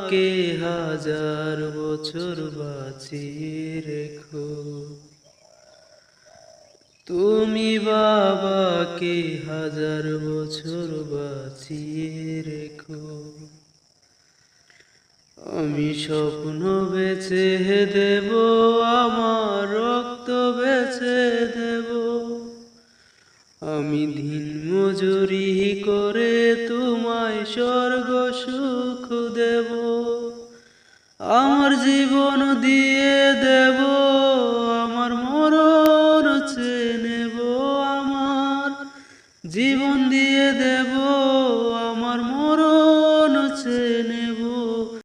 আমাকে হাজার বছর বাঁচিয়ে রেখো। তুমি বাবাকে হাজার বছর বাঁচিয়ে রেখো। আমি স্বপ্ন বেচে দেব, আমার রক্ত বেচে দেব, আমি দিন মজুরি করে তোমায় স্বর্গ সুখ দেব। আমার জীবন দিয়ে দেব, আমার মরণ চেয়ে নেব, আমার জীবন দিয়ে দেব, আমার